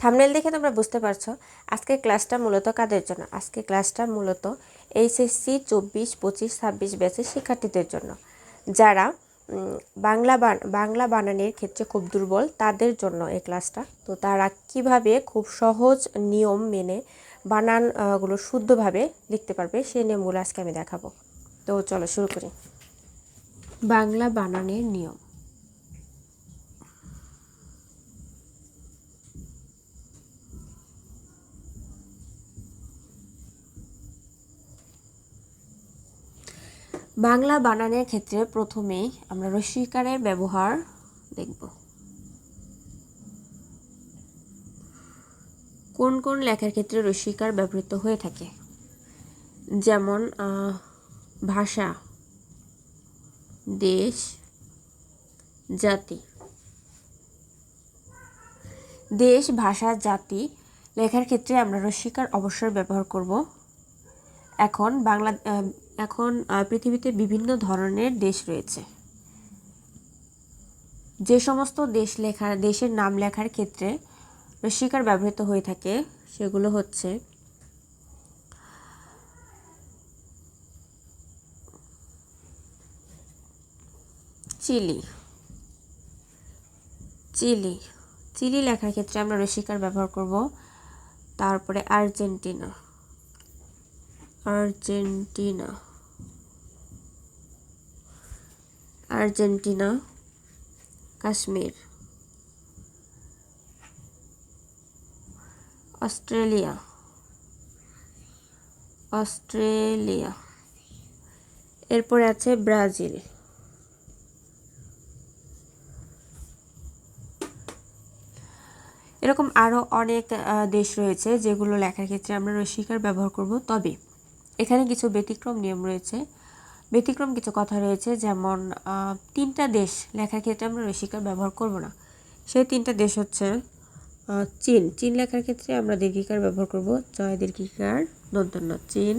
Thumbnail দেখে তোমরা বুঝতে পারছো আজকের ক্লাসটা মূলত কাদের জন্য। আজকের ক্লাসটা মূলত এইচএসসি 24-25-26 ব্যাচের শিক্ষার্থীদের জন্য, যারা বাংলা বানানের ক্ষেত্রে খুব দুর্বল, তাদের জন্য এই ক্লাসটা। তো তারা কিভাবে খুব সহজ নিয়ম মেনে বানানগুলো শুদ্ধভাবে লিখতে পারবে সেই নিয়মগুলো আজকে আমি দেখাবো। তো চলো শুরু করি। বাংলা বানানের নিয়ম। বাংলা বানানের ক্ষেত্রে প্রথমেই আমরা রস্যইকারের ব্যবহার দেখব। কোন কোন লেখার ক্ষেত্রে রস্যইকার ব্যবহৃত হয়ে থাকে, যেমন ভাষা, দেশ, জাতি। দেশ, ভাষা, জাতি লেখার ক্ষেত্রে আমরা রস্যইকার অবশ্যই ব্যবহার করব। এখন পৃথিবীতে বিভিন্ন ধরনের দেশ রয়েছে। যে সমস্ত দেশের নাম লেখার ক্ষেত্রে রস্যইকার ব্যবহৃত হয়ে থাকে সেগুলো হচ্ছে চিলি। চিলি লেখার ক্ষেত্রে আমরা রস্যইকার ব্যবহার করব। তারপরে আর্জেন্টিনা, কাশ্মীর, অস্ট্রেলিয়া। এরপরে আছে ব্রাজিল। এরকম আরও অনেক দেশ রয়েছে যেগুলো লেখার ক্ষেত্রে আমরা রস্যইকার ব্যবহার করব। তবে এখানে কিছু ব্যতিক্রম নিয়ম রয়েছে, ব্যতিক্রম কিছু কথা রয়েছে। যেমন 3টা দেশ লেখার ক্ষেত্রে আমরা রস্যইকার ব্যবহার করব না। সেই 3টা দেশ হচ্ছে চীন লেখার ক্ষেত্রে আমরা দীর্ঘিকার ব্যবহার করব, জয় দীর্ঘিকার দন্তন্য চীন।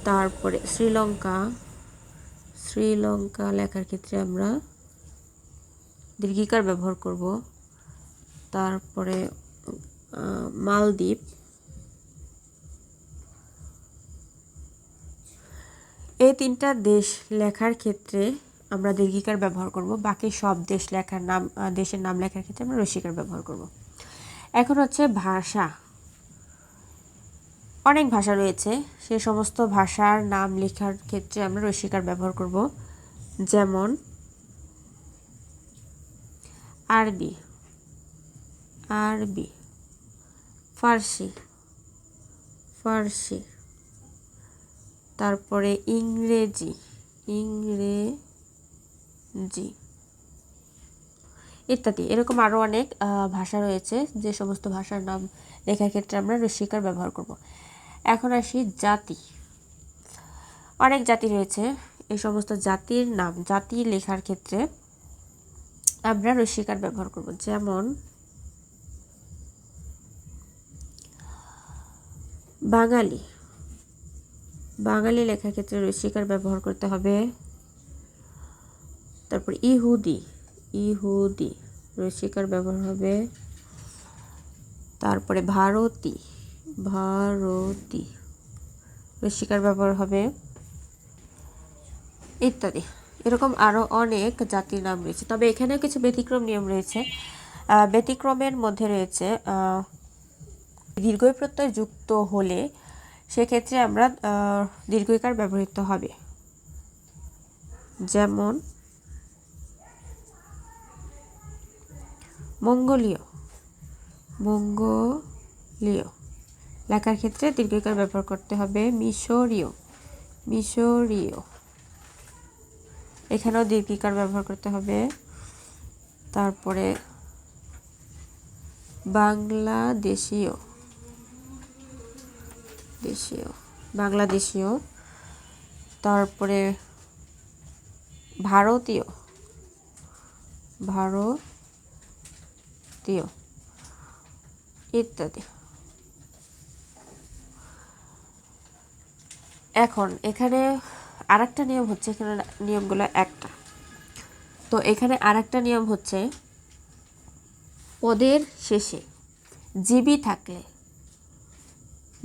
তারপরে শ্রীলঙ্কা লেখার ক্ষেত্রে আমরা দীর্ঘিকার ব্যবহার করব। তারপরে মালদ্বীপ, এই 3টা দেশ লেখার ক্ষেত্রে আমরা দীর্ঘিকার ব্যবহার করব। বাকি সব দেশের নাম লেখার ক্ষেত্রে আমরা রস্যইকার ব্যবহার করব। এখন হচ্ছে ভাষা। অনেক ভাষা রয়েছে, সে সমস্ত ভাষার নাম লেখার ক্ষেত্রে আমরা রস্যইকার ব্যবহার করব। যেমন আরবি, ফার্সি, তারপরে ইংরেজি, ইত্যাদি। এরকম আরও অনেক ভাষা রয়েছে, যে সমস্ত ভাষার নাম লেখার ক্ষেত্রে আমরা রস্যইকার ব্যবহার করব। এখন আসি জাতি। অনেক জাতি রয়েছে, এই সমস্ত জাতি লেখার ক্ষেত্রে আমরা রস্যইকার ব্যবহার করব। যেমন বাঙালি লেখার ক্ষেত্রে রস্যইকার ব্যবহার করতে হবে। তারপর ইহুদি রস্যইকার ব্যবহার হবে। তারপরে ভারতী রস্যইকার ব্যবহার হবে, ইত্যাদি। এরকম আরও অনেক জাতির নাম রয়েছে। তবে এখানেও কিছু ব্যতিক্রম নিয়ম রয়েছে। ব্যতিক্রমের মধ্যে রয়েছে দীর্ঘই প্রত্যয় যুক্ত হলে সেক্ষেত্রে আমরা দীর্ঘইকার ব্যবহৃত হবে। যেমন মঙ্গোলীয় লেখার ক্ষেত্রে দীর্ঘইকার ব্যবহার করতে হবে। মিশরীয় এখানেও দীর্ঘইকার ব্যবহার করতে হবে। তারপরে বাংলাদেশীয়, তারপরে ভারতীয় ইত্যাদি। এখন এখানে আরেকটা নিয়ম হচ্ছে, এখানে নিয়মগুলো একটা। তো এখানে আরেকটা নিয়ম হচ্ছে পদের শেষে জীবী থাকলে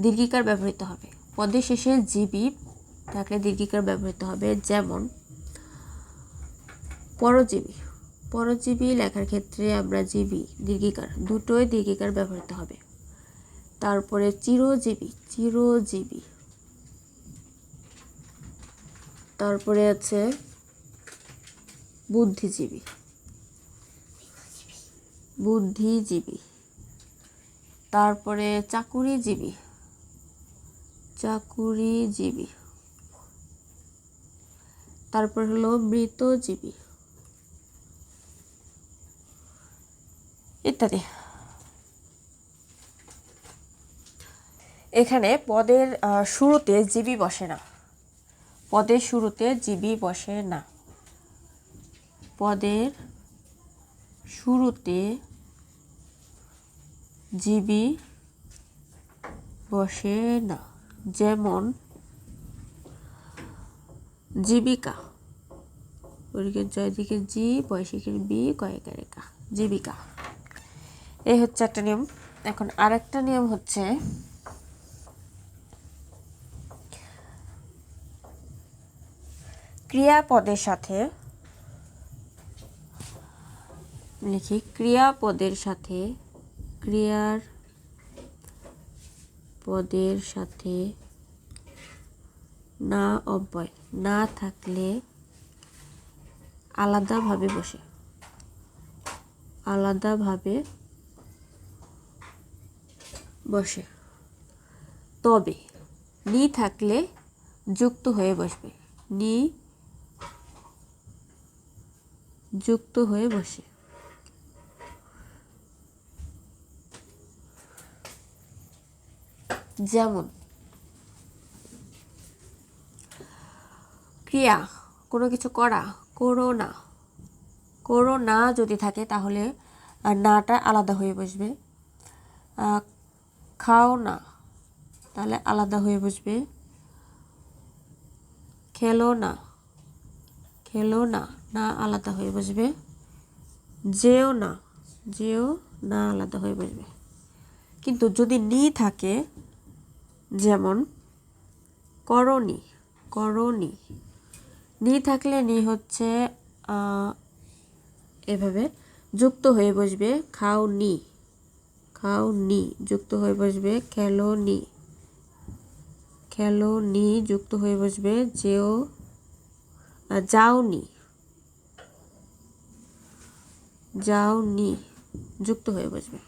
দীর্ঘিকার ব্যবহৃত হবে। পদের শেষে জীবী থাকলে দীর্ঘিকার ব্যবহৃত হবে। যেমন পরজীবী, পরজীবী লেখার ক্ষেত্রে আমরা জীবী দীর্ঘিকার দুটোই দীর্ঘিকার ব্যবহৃত হবে। তারপরে চিরজীবী, চিরজীবী। তারপরে আছে বুদ্ধিজীবী, বুদ্ধিজীবী। তারপরে চাকুরিজীবী, চাকুরিজীবী। তারপর হলো মৃতজীবী ইত্যাদি। এখানে পদের শুরুতে জীবী বসে না, পদের শুরুতে জীবী বসে না, পদের শুরুতে জীবী বসে না। যেমন জীবিকা, জয়দিকের জি, বয়সিকের বি, কয়েকের কা, জীবিকা। এই হচ্ছে একটা নিয়ম। এখন আরেকটা নিয়ম হচ্ছে ক্রিয়াপদের সাথে লিখি, ক্রিয়াপদের সাথে, ক্রিয়ার পদের সাথে না অব্যয় না থাকলে আলাদাভাবে বসে, আলাদাভাবে বসে। তবে নি থাকলে যুক্ত হয়ে বসবে, নি যুক্ত হয়ে বসে। যেমন ক্রিয়া, কোনো কিছু করা, করো না, করো না যদি থাকে তাহলে নাটা আলাদা হয়ে বসবে। খাও না তাহলে আলাদা হয়ে বসবে। খেলো না, খেলো না, না আলাদা হয়ে বসবে। যেও না, যেও না আলাদা হয়ে বসবে। কিন্তু যদি নি থাকে, যেমন করনি, করনি, নি থাকলে নি হচ্ছে এভাবে যুক্ত হয়ে বসবে। খাও নি, খাও নি যুক্ত হয়ে বসবে। খেলো নি, খেলো নি যুক্ত হয়ে বসবে। যেও, যাওনি, যাওনি যুক্ত হয়ে বসবে।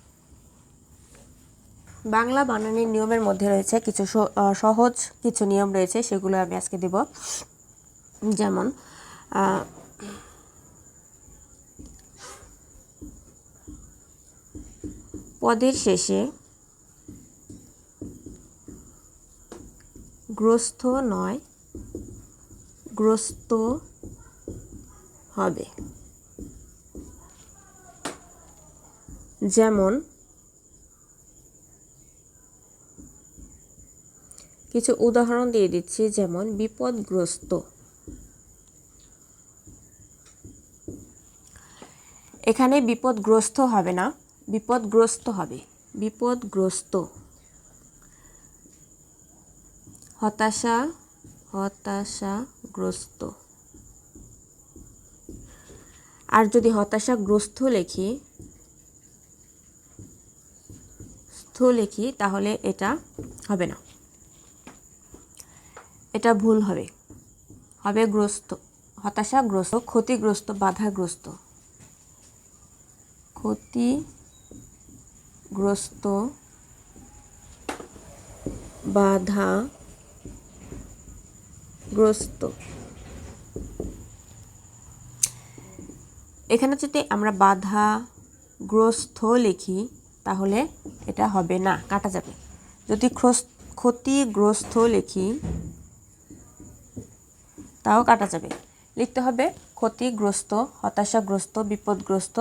বাংলা বানানের নিয়মের মধ্যে রয়েছে কিছু সহজ কিছু নিয়ম রয়েছে, সেগুলো আমি আজকে দেব। যেমন পদের শেষে গ্রস্ত নয় গ্রস্ত হবে। যেমন কিছু উদাহরণ দিয়ে দিচ্ছি। যেমন বিপদগ্রস্ত, এখানে বিপদগ্রস্ত হবে না, বিপদগ্রস্ত হবে, বিপদগ্রস্ত। হতাশা, হতাশাগ্রস্ত। আর যদি হতাশাগ্রস্ত লিখি তাহলে এটা হবে না, এটা ভুল হবে, হবে গ্রস্ত, হতাশাগ্রস্ত, ক্ষতিগ্রস্ত, বাধাগ্রস্ত, ক্ষতিগ্রস্ত, বাধাগ্রস্ত। এখানে যদি আমরা বাধাগ্রস্ত লিখি তাহলে এটা হবে না, কাটা যাবে। যদি ক্ষতিগ্রস্ত লিখি তাও কাটা যাবে। লিখতে হবে ক্ষতিগ্রস্ত, হতাশাগ্রস্ত, বিপদগ্রস্ত,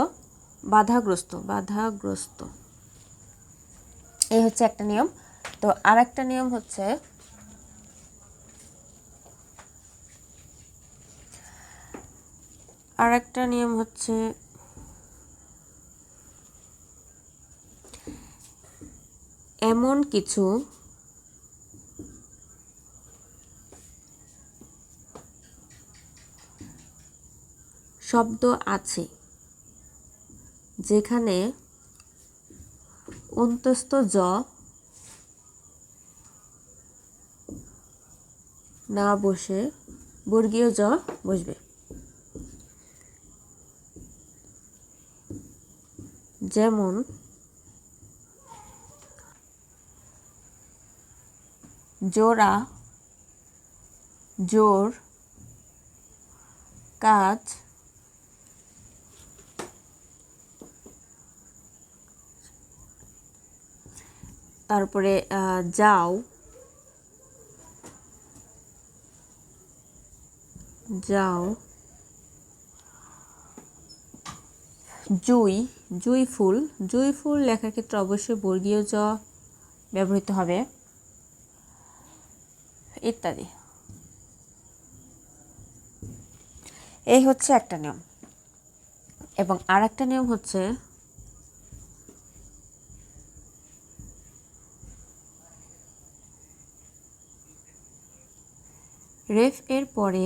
বাধাগ্রস্ত, বাধাগ্রস্ত। এই হচ্ছে একটা নিয়ম। তো আর একটা নিয়ম হচ্ছে এমন কিছু শব্দ আছে যেখানে অন্তস্থ জ না বসে বর্গীয় জ বসবে। যেমন জোড়া, জোর, কাজ, তারপরে যাও, যাও, জুই, জুই ফুল, জুই ফুল লেখার ক্ষেত্রে অবশ্যই বর্গীয় জ ব্যবহৃত হবে, ইত্যাদি। এই হচ্ছে একটা নিয়ম। এবং আর একটা নিয়ম হচ্ছে রেফ এর পরে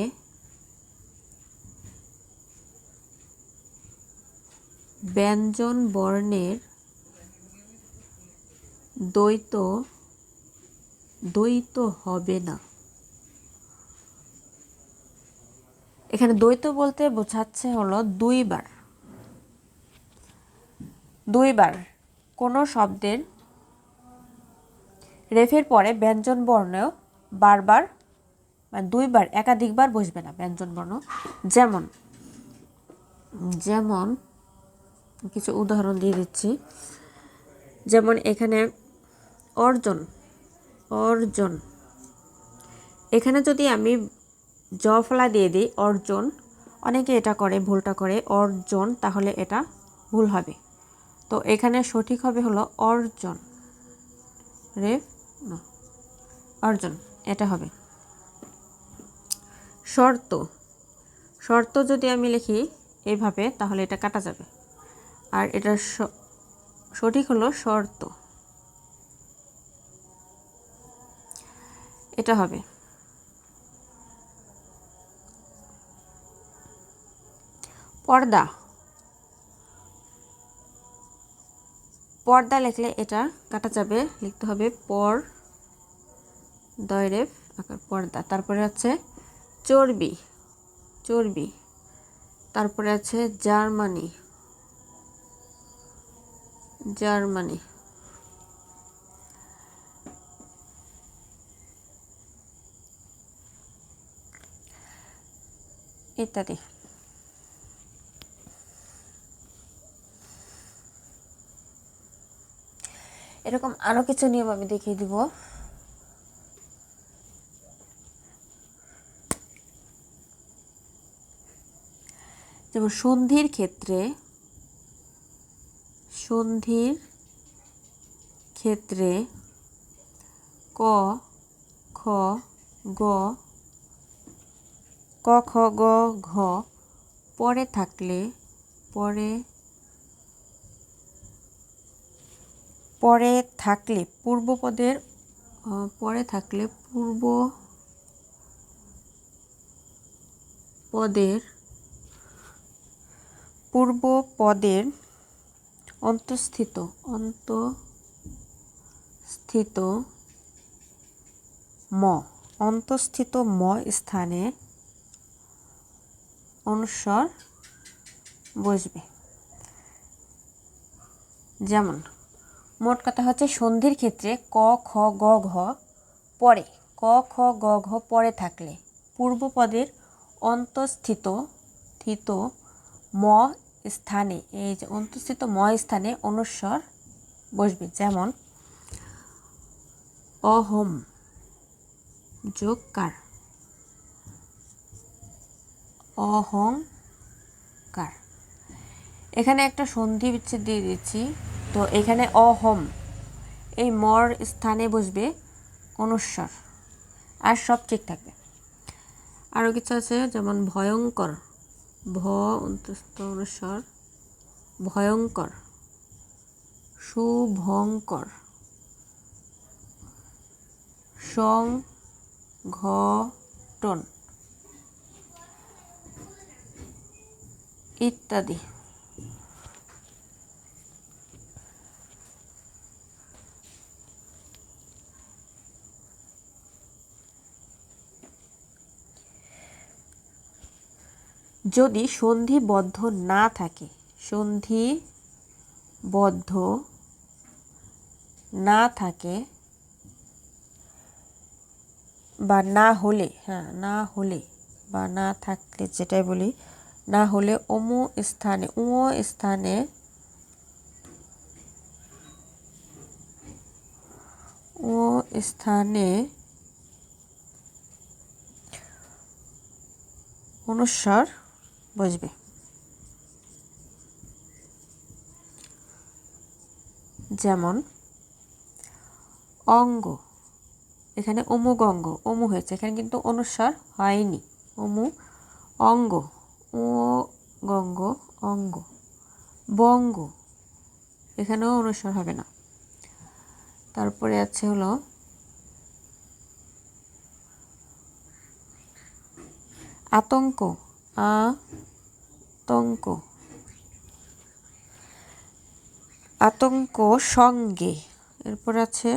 ব্যঞ্জন বর্ণের দ্বৈত দ্বৈত হবে না। এখানে দ্বৈত বলতে বোঝাচ্ছে হলো দুইবার কোনো শব্দের রেফের পরে ব্যঞ্জন বর্ণ বারবার মানে দুইবার একাধিকবার বসবে না ব্যঞ্জন বর্ণ। যেমন যেমন কিছু উদাহরণ দিয়ে দিচ্ছি। যেমন এখানে অর্জন, অর্জন, এখানে যদি আমি জ ফলা দিয়ে দিই অর্জন, অনেকে এটা করে, ভুলটা করে অর্জন, তাহলে এটা ভুল হবে। তো এখানে সঠিক হবে হলো অর্জন, রেফ না, অর্জন, এটা হবে। শর্ত, শর্ত যদি আমি লিখি এইভাবে তাহলে এটা কাটা যাবে, আর এটা সঠিক হলো শর্ত, এটা হবে। পর্দা, পর্দা লিখলে এটা কাটা যাবে, লিখতে হবে পর দয়রেফ আকার পর্দা। তারপরে আছে চর্বি, চর্বি, তারপরে আছে জার্মানি, জার্মানি, ইত্যাদি। এরকম আরো কিছু নিয়ম আমি দেখিয়ে দিব। যেমন সন্ধির ক্ষেত্রে, সন্ধির ক্ষেত্রে ক খ গ ক খ গ ঘ পরে থাকলে পরে থাকলে পূর্বপদের পরে থাকলে পূর্বপদের অন্তঃস্থিত ম স্থানে অনুস্বর বসবে। যেমন মোট কথা হচ্ছে সন্ধির ক্ষেত্রে ক খ গ ঘ পরে, ক খ গ ঘ পরে থাকলে পূর্বপদের অন্তঃস্থিত ম স্থানে, এই যে অন্তঃস্থিত ম স্থানে অনুস্বর বসবে। যেমন অহম যোগ কার, অহংকার। এখানে একটা সন্ধি বিচ্ছেদ দিয়ে দিচ্ছি। তো এখানে অহম, এই মর স্থানে বসবে অনুস্বর, আর সব ঠিক থাকবে। আরও কিছু আছে, যেমন ভয়ঙ্কর, ভ অন্তস্থ অনুস্বর, ভয়ঙ্কর, শুভঙ্কর, সংঘটন ইত্যাদি। যদি সন্ধিবদ্ধ না থাকে, সন্ধিবদ্ধ না থাকে বা না হলে, না হলে বা না থাকলে, যেটাই বলি, না হলে ও স্থানে অনুস্বার বসবে। যেমন অঙ্গ, এখানে অমুক অঙ্গ, অমু হয়েছে, এখানে কিন্তু অনুস্বার হয়নি। অঙ্গ, ও গঙ্গ অঙ্গ। বঙ্গ, এখানেও অনুস্বার হবে না। তারপরে আছে হলো আতঙ্ক, আতঙ্ক সঙ্গে, এরপর আছে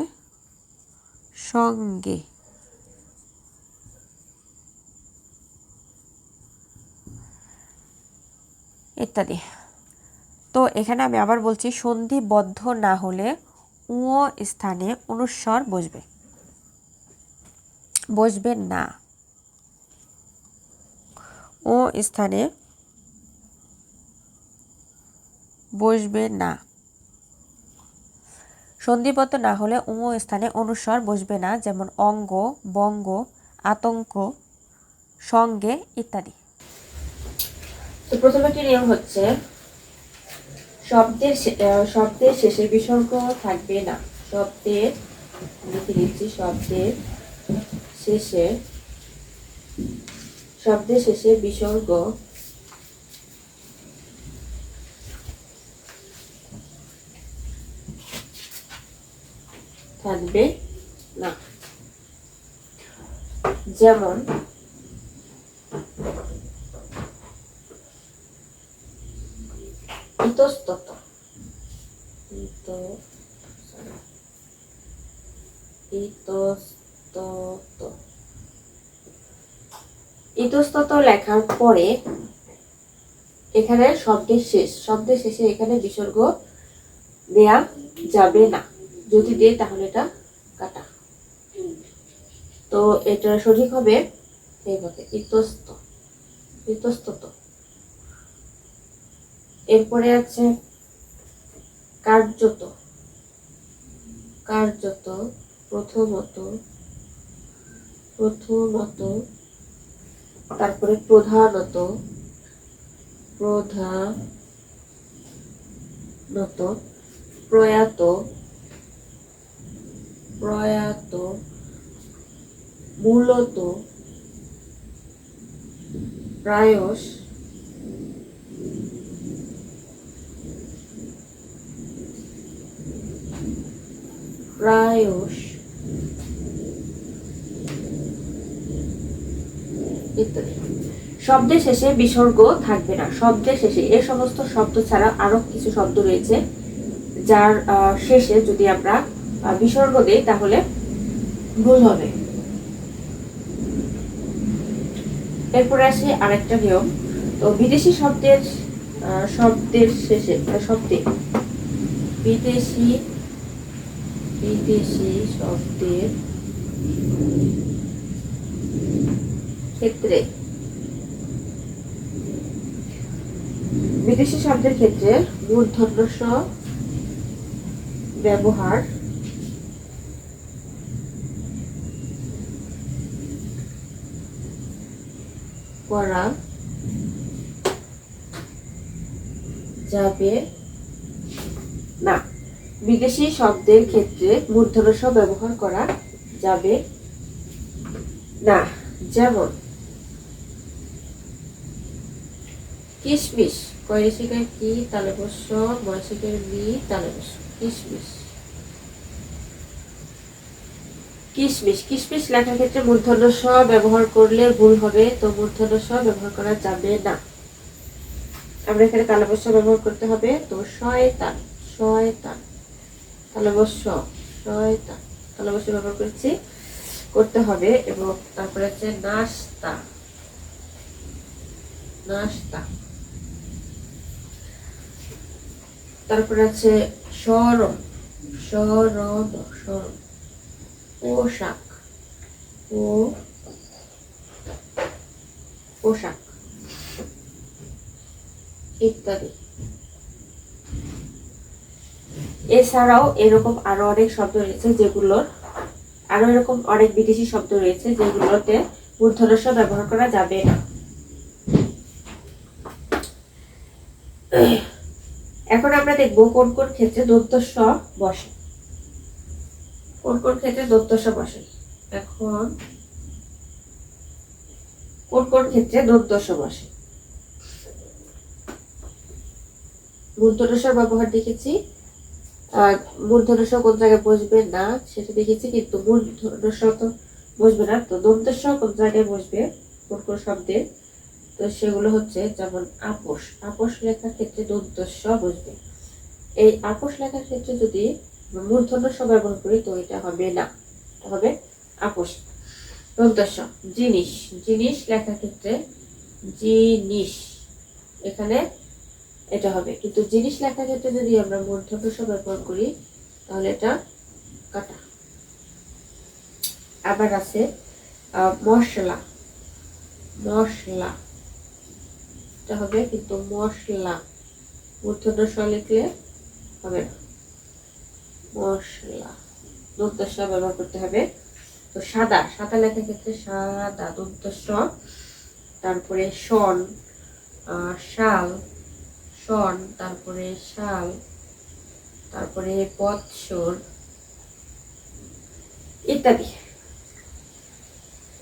সঙ্গে। ইত্যাদি। তো এখানে আমি আবার বলছি, সন্ধিবদ্ধ না হলে ও স্থানে অনুস্বার বসবে না। ও স্থানে বসবে না। সন্ধিবদ্ধ না হলে ও স্থানে অনুস্বার বসবে না, যেমন অঙ্গ, বঙ্গ, আতঙ্ক, সঙ্গে ইত্যাদি। তো প্রথম একটি নিয়ম হচ্ছে, শব্দের শেষে বিসর্গ থাকবে না। শব্দের শেষে বিসর্গ থাকবে না। যেমন ইতস্তত, ইতস্তত লেখার পরে এখানে শব্দের শেষে এখানে বিসর্গ দেয়া যাবে না। যদি দেয় তাহলে এটা কাটা। তো এটা সঠিক হবে এইভাবে, ইতস্তত। এরপরে আছে কার্যত, প্রথমত, তারপরে প্রধানত, প্রয়াত, মূলত, প্রায়শ, ইত্যাদি। শব্দের শেষে বিসর্গ থাকবে না। শব্দের শেষে এ সমস্ত শব্দ ছাড়া আরো কিছু শব্দ রয়েছে যার শেষে যদি আমরা বিসর্গ দেই তাহলে ভুল হবে। এরপরে আসি আরেকটা নিয়ম। তো বিদেশি শব্দের শেষে বিদেশি শব্দের ক্ষেত্রে মূর্ধন্য ষ ব্যবহার করা যাবে না। বিদেশি শব্দের ক্ষেত্রে মূর্ধন্য ষ ব্যবহার করা যাবে না। যেমন কিশমিশ, কয়রেশিকার কি তালে বস্য, ময়শিকার মি তালে বস্য, কিশমিশ। কিশমিশ, কিশমিশ লেখার ক্ষেত্রে মূর্ধন্য স ব্যবহার করলে ভুল হবে, তো মূর্ধন্য স ব্যবহার করা যাবে না। আমরা এখানে তালব্য ব্যবহার করতে হবে, তো শয়তান, শয়তান, তালব্য শয়তান, তালব্য ব্যবহার করতে হবে। এবং তারপরে আছে নাস্তা, নাস্তা, তারপরে আছে শরম, শরম, শরম, পোশাক, পোশাক ইত্যাদি। এছাড়াও এরকম আরো অনেক শব্দ রয়েছে যেগুলোর, আরো এরকম অনেক বিদেশি শব্দ রয়েছে যেগুলোতে মূর্ধন্য ষ ব্যবহার করা যাবে না। এখন আমরা দেখব কোন কোন ক্ষেত্রে দন্ত স বসে, কোন কোন ক্ষেত্রে দন্ত স বসে। এখন কোন কোন ক্ষেত্রে দন্ত স বসে, মূর্ধন্য ষ ব্যবহার দেখেছি, মূর্ধন্য স কোন জায়গায় বসবে না সেটা দেখেছি, কিন্তু মূর্ধন্য স তো বসবে না। তো দন্ত স কোন জায়গায় বসবে কোন কোন শব্দে, তো সেগুলো হচ্ছে যেমন আপোষ, আপোষ লেখার ক্ষেত্রে দন্ত স বসবে। এই আপোষ লেখার ক্ষেত্রে যদি মূর্ধন্য স ব্যবহার করি তো এটা হবে না, এটা হবে আপোষ, দন্ত স। জিনিস, জিনিস লেখার ক্ষেত্রে জিনিস, এখানে এটা হবে, কিন্তু জিনিস লেখার ক্ষেত্রে যদি আমরা মূর্ধন্য স ব্যবহার করি তাহলে এটা কাটা। আবার আছে মশলা, মশলা, এটা হবে, কিন্তু মশলা মূর্ধন্য স লিখলে হবে না, মশলা, দন্ত স ব্যবহার করতে হবে। তো সাদা, সাদা লেখার ক্ষেত্রে সাদা, দন্ত স। তারপরে শন, শাল, শন, তারপরে শাল, তারপরে বৎসর ইত্যাদি।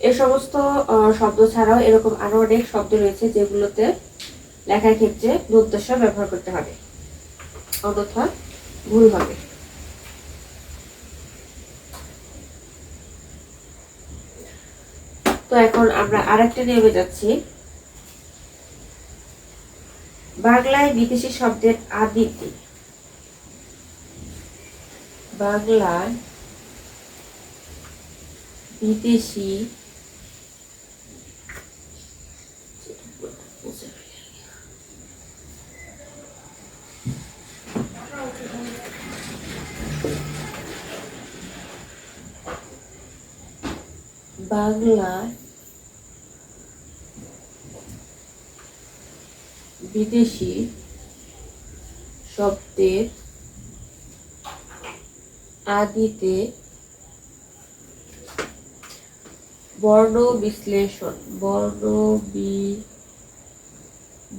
এ সমস্ত শব্দ ছাড়াও এরকম আরো অনেক শব্দ রয়েছে যেগুলোতে লেখার ক্ষেত্রে দন্ত স ব্যবহার করতে হবে, অন্যথা ভুল হবে। তো এখন আমরা আরেকটা নিয়মে যাচ্ছি। বাংলায় বিদেশি শব্দের আদিতে, বাংলায় বিদেশি বাংলায় বিদেশি শব্দের আদিতে বর্ণ বিশ্লেষণ, বর্ণ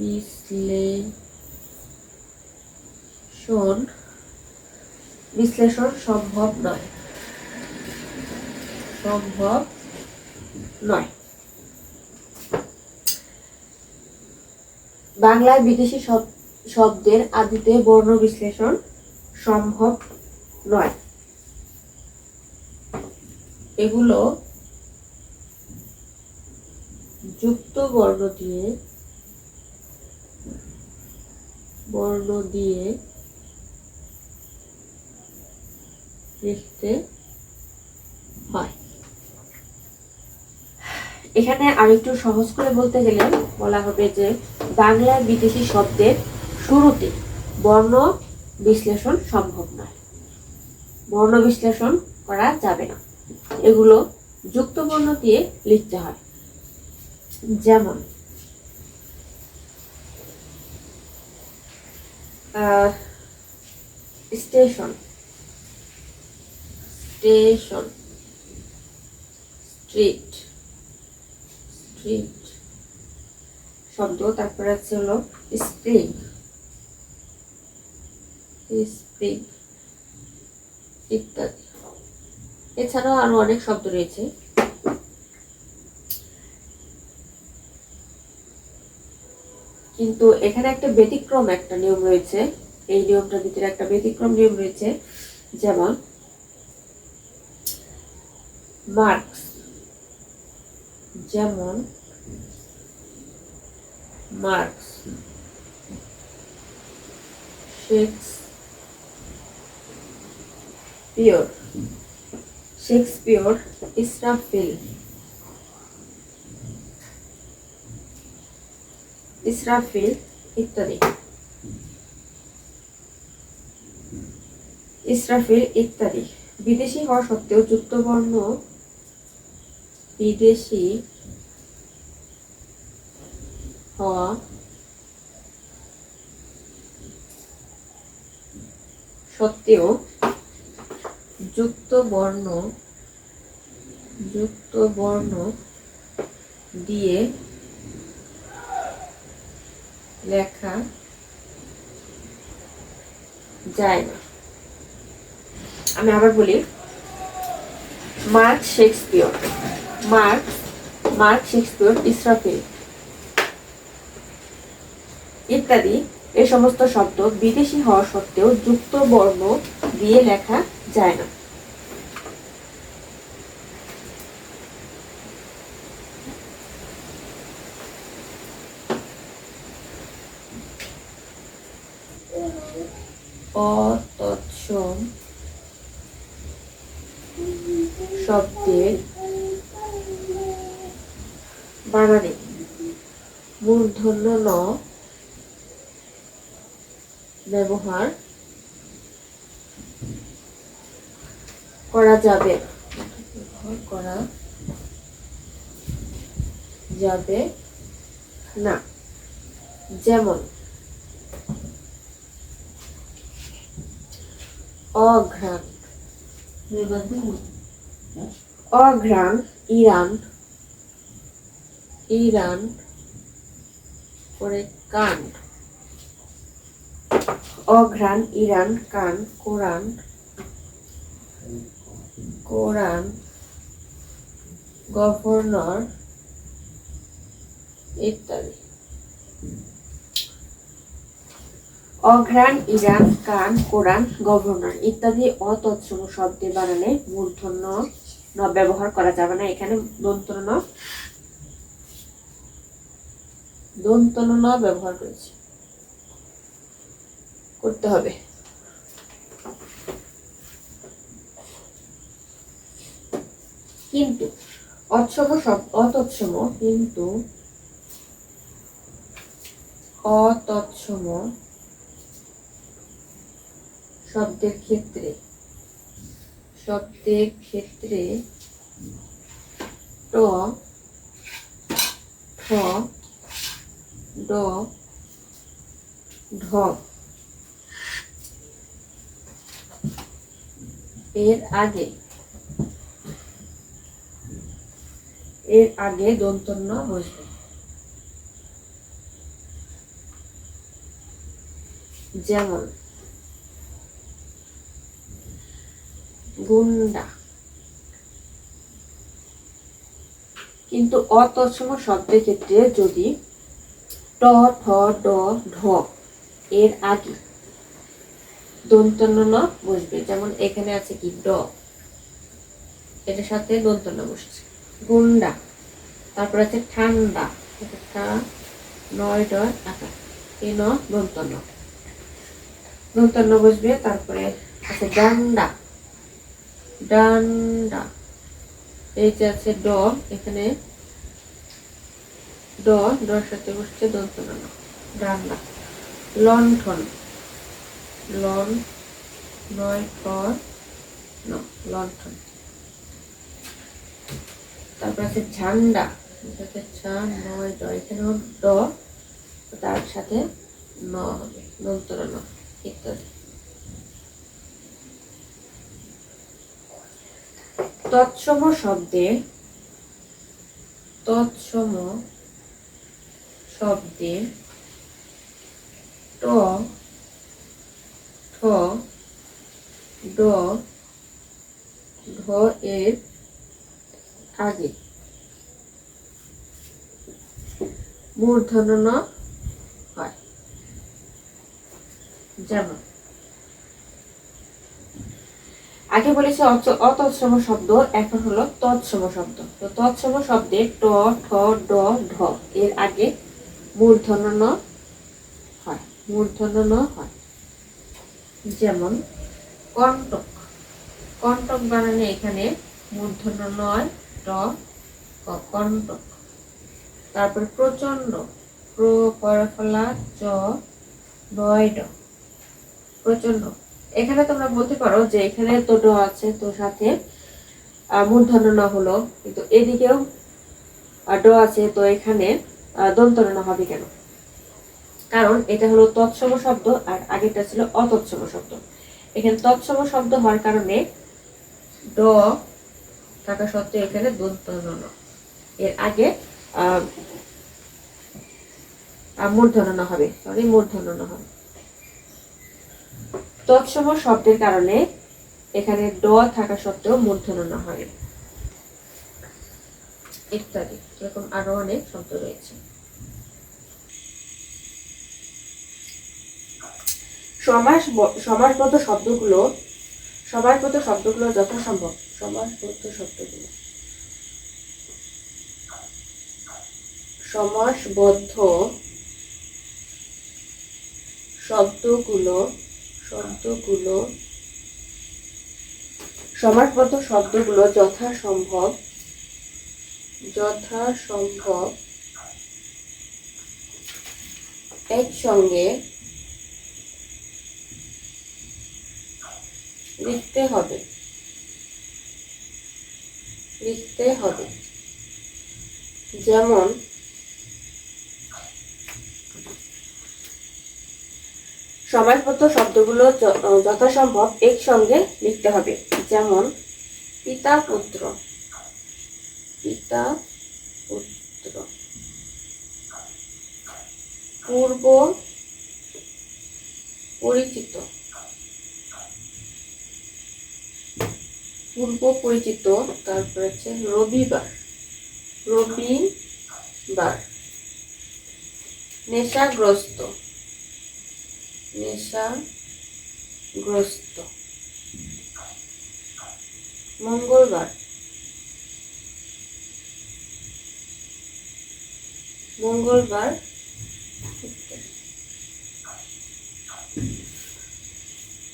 বিশ্লেষণ, বিশ্লেষণ সম্ভব নয়, সম্ভব নয়। বাংলায় বিদেশি শব্দের আদিতে বর্ণ বিশ্লেষণ সম্ভব নয়। এগুলো যুক্ত বর্ণ দিয়ে, বর্ণ দিয়ে লিখতে হয়। এখানে আরেকটু সহজ করে বলতে গেলে বলা হবে যে বাংলার বিদেশি শব্দের শুরুতে বর্ণ বিশ্লেষণ সম্ভব নয়, বর্ণ বিশ্লেষণ করা যাবে না, এগুলো যুক্ত বর্ণ দিয়ে লিখতে হয়। যেমন স্টেশন, স্টেশন, স্ট্রিট, স্ট্রিট শব্দ। তারপরে আছে হলো স্প্রিং, স্প্রিং ইত্যাদি। এছাড়াও আরো অনেক শব্দ রয়েছে। কিন্তু এখানে একটা ব্যতিক্রম, একটা নিয়ম রয়েছে, এই নিয়মটার ভিতরে একটা ব্যতিক্রম নিয়ম রয়েছে। যেমন মার্কস, যেমন marks. Shakespeare, Shakespeare. Israfil, Israfil ইত্যাদি, ইসরাফিল ইত্যাদি। বিদেশি হওয়া সত্ত্বেও যুক্তবর্ণ, বিদেশি হওয়া সত্ত্বেও যুক্তবর্ণ, যুক্তবর্ণ দিয়ে লেখা যায় না। আমি আবার বলি, marks, Shakespeare, marks, Shakespeare, Israfil ইত্যাদি এই সমস্ত শব্দ বিদেশি হওয়া সত্ত্বেও যুক্ত বর্ণ দিয়ে লেখা যায় না। অতৎসম শব্দের বানানে মূর্ধন্য ন ব্যবহার করা যাবে, করা যাবে না। যেমন অঘ্রাণ, অঘ্রাণ ইরান, ইরান করে কান, অঘ্রাণ ইরান কান, কোরআন, কোরআন গভর্নর ইত্যাদি। অঘ্রাণ ইরান কান, কোরআন গভর্নর ইত্যাদি অতৎসম শব্দের বানানে মূর্ধন্য ন ব্যবহার করা যাবে না। এখানে দন্তন্য ন ব্যবহার করেছি, করতে হবে। কিন্তু অতৎসম, কিন্তু অতৎসম শব্দের ক্ষেত্রে ট, ঠ, ড, ঢ এর আগে দন্তন্য বসবে। যেমন গুন্ডা। কিন্তু অতৎসম শব্দের ক্ষেত্রে যদি ট, ঠ, ড, ঢ এর আগে দন্তন্য ন বসবে, যেমন এখানে আছে কি ড, এটার সাথে দন্তন্য বসছে, গুন্ডা। তারপর আছে ঠান্ডা, নয় ড আকার, এ ন দন্তন্য বসবে। তারপরে আছে ডান্ডা, ডান্ডা, এই যে আছে ড, এখানে ডর সাথে বসছে দন্তন্য ন, ডান্ডা। লণ্ঠন, লন নয় ফর ন, লণ্ঠন। তারপর আছে ঝান্ডা, নয় ড, এখানেও ড, তার সাথে ন হবে, দন্তন্য ন ইত্যাদি। তৎসম শব্দে ট, ঠ, ড, ঢ এর আগে মূর্ধন্য ন হয়। যেমন আগে বলেছে অতৎসম শব্দ, এখন হলো তৎসম শব্দ। তো তৎসম শব্দে ট, ঠ, ড, ঢ এর আগে মূর্ধন্য ন হয়, মূর্ধন্য ন হয়। যেমন কণ্টক, কণ্টক বানানে এখানে মূর্ধন্য নয় ট ক, কণ্টক। তারপরে প্রচন্ড, প্র পরফলা চ নয় ড, প্রচন্ড। এখানে তোমরা বলতে পারো যে এখানে তো ড আছে, তো সাথে মূর্ধন্য ন হলো, কিন্তু এদিকেও ড আছে, তো এখানে দন্ত ন হবে কেন? কারণ এটা হলো তৎসম শব্দ আর আগেরটা ছিল অতৎসম শব্দ। এখানে তৎসম শব্দ হওয়ার কারণে ড থাকা সত্ত্বেও এখানে দন্ত ন, এর আগে মূর্ধন্য ন হবে, সরি মূর্ধন্য ন হবে। তৎসম শব্দের কারণে এখানে ড থাকা সত্ত্বেও মূর্ধন্য ন হবে, ইত্যাদি। এরকম আরো অনেক শব্দ রয়েছে। সমাসবদ্ধ শব্দগুলো যথাসম্ভব, সমাসবদ্ধ শব্দগুলো সমাসবদ্ধ শব্দগুলো যথাসম্ভব একসঙ্গে লিখতে হবে। যেমন সমাসবদ্ধ শব্দগুলো যথাসম্ভব একসঙ্গে লিখতে হবে। যেমন পিতা পুত্র, পূর্ব পরিচিত, তারপর হচ্ছে রবিবার, নেশাগ্রস্ত, মঙ্গলবার,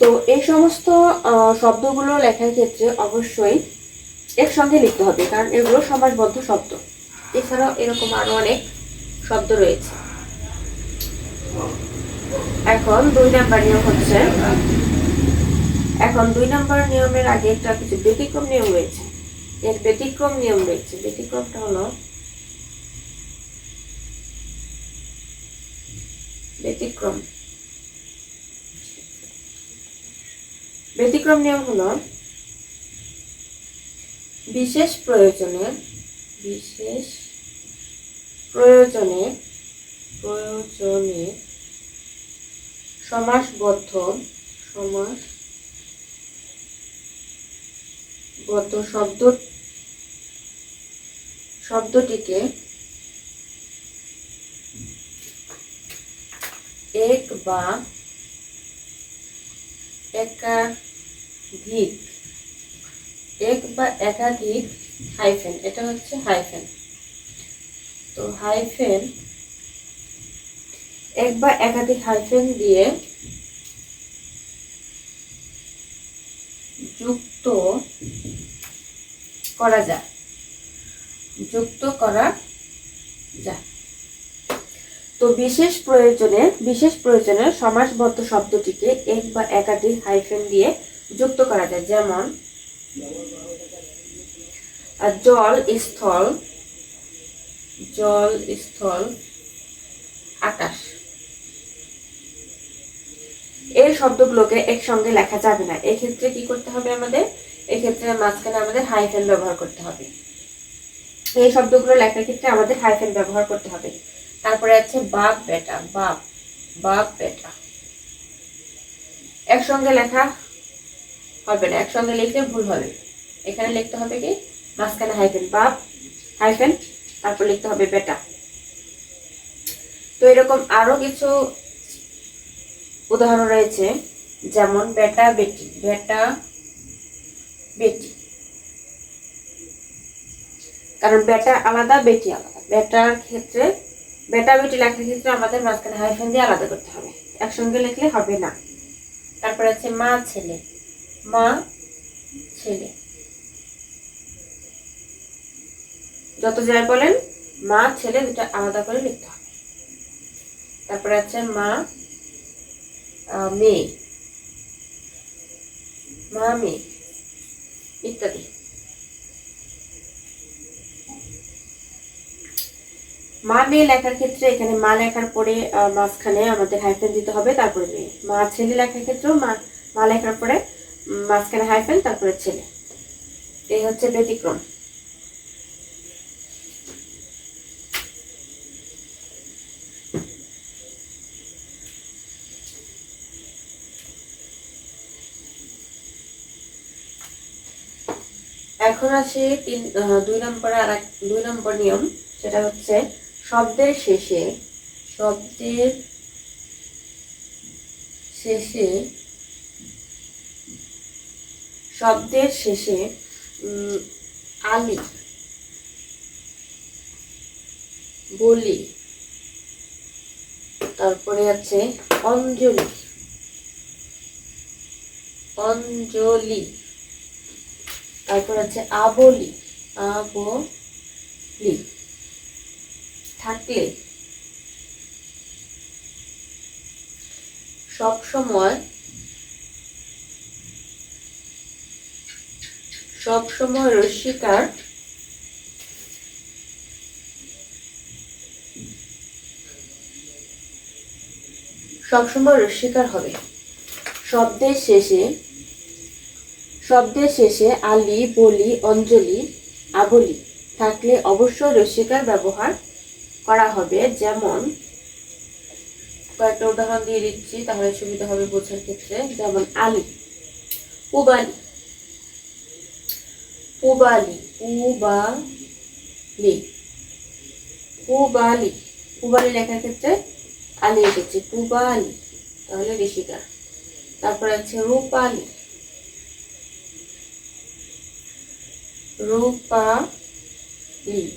তো এই সমস্ত শব্দগুলো লেখার ক্ষেত্রে অবশ্যই একসঙ্গে লিখতে হবে, কারণ এগুলো সমাসবদ্ধ শব্দ। এছাড়াও এরকম আরো অনেক শব্দ রয়েছে। এখন 2 নাম্বার নিয়ম হচ্ছে, নিয়মের আগে একটা কিছু ব্যতিক্রম নিয়ম রয়েছে। ব্যতিক্রমটা হলো ব্যতিক্রম নিয়ম হলো বিশেষ প্রয়োজনে সমাসবদ্ধ শব্দটিকে এক বা একাধিক হাইফেন, এটা হচ্ছে হাইফেন। তো হাইফেন, এক বা একাধিক হাইফেন দিয়ে যুক্ত করা যায়। তো বিশেষ প্রয়োজনে সমাসবদ্ধ শব্দটিকে এক বা একাধিক হাইফেন দিয়ে যুক্ত করা যায়। যেমন জল স্থল আকাশ। এই শব্দগুলোকে একসঙ্গে লেখা যাবে না। এক্ষেত্রে কি করতে হবে আমাদের? এক্ষেত্রে মাঝখানে আমাদের হাইফেন ব্যবহার করতে হবে। এই শব্দগুলো লেখার ক্ষেত্রে আমাদের হাইফেন ব্যবহার করতে হবে। তারপরে আছে বাপ বেটা। একসঙ্গে লেখা হবে না, একসঙ্গে লিখলে ভুল হবে। এখানে লিখতে হবে কি, মাঝখানে হাইফেন, বাপ হাইফেন, তারপর লিখতে হবে বেটা। তো এরকম আরো কিছু উদাহরণ রয়েছে, যেমন বেটা বেটি, কারণ বেটা আলাদা বেটি আলাদা। বেটার ক্ষেত্রে বেটা বেটি লেখার ক্ষেত্রে আমাদের মাঝখানে হাইফেন দিয়ে আলাদা করতে হবে, একসঙ্গে লিখলে হবে না। তারপর আছে মা ছেলে, মা ছেলে, যত যাই বলেন মা ছেলে দুটা আলাদা করে লিখতে হবে। তারপরে আছে মা মেয়ে, মা মেয়ে ইত্যাদি। মা মেয়ে লেখার ক্ষেত্রে এখানে মা লেখার পরে মাঝখানে আমাদের হাইফেন দিতে হবে, তারপরে মেয়ে। মা ছেলে লেখার ক্ষেত্রেও মা লেখার পরে মাঝখানে হাইফেন, তারপরে ছেলে। এই হচ্ছে ব্যতিক্রম। এখন আসি 2 নম্বর নিয়ম, সেটা হচ্ছে শব্দের শেষে আলি, বলি, তারপরে আছে অঞ্জলি, তারপর আছে আবলি থাকলে সবসময় রস্বীকার হবে। শব্দের শেষে আলি, বলি, অঞ্জলি, আবলি থাকলে অবশ্যই রস্বীকার ব্যবহার করা হবে। যেমন কয়েকটা উদাহরণ দিয়ে দিচ্ছি, তাহলে সুবিধা হবে বোঝার ক্ষেত্রে। যেমন আলি, পুবালি, পুবালি, পুবালি লেখার ক্ষেত্রে আলি এসেছে, পুবালি, তাহলে ঋষিকার। তারপর আছে রূপালি,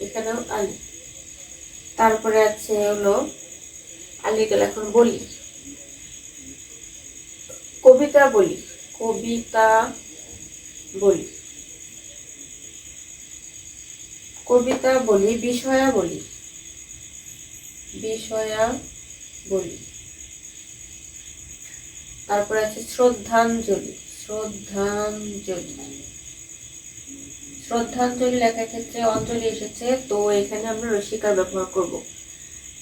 এখানেও আলি। তারপরে আছে হলো আলিটা এখন বলি, কবিতা বলি, বিষয়া বলি। তারপরে আছে শ্রদ্ধাঞ্জলি লেখার ক্ষেত্রে অঞ্জলি এসেছে, তো এখানে আমরা রস্বীকার ব্যবহার করব।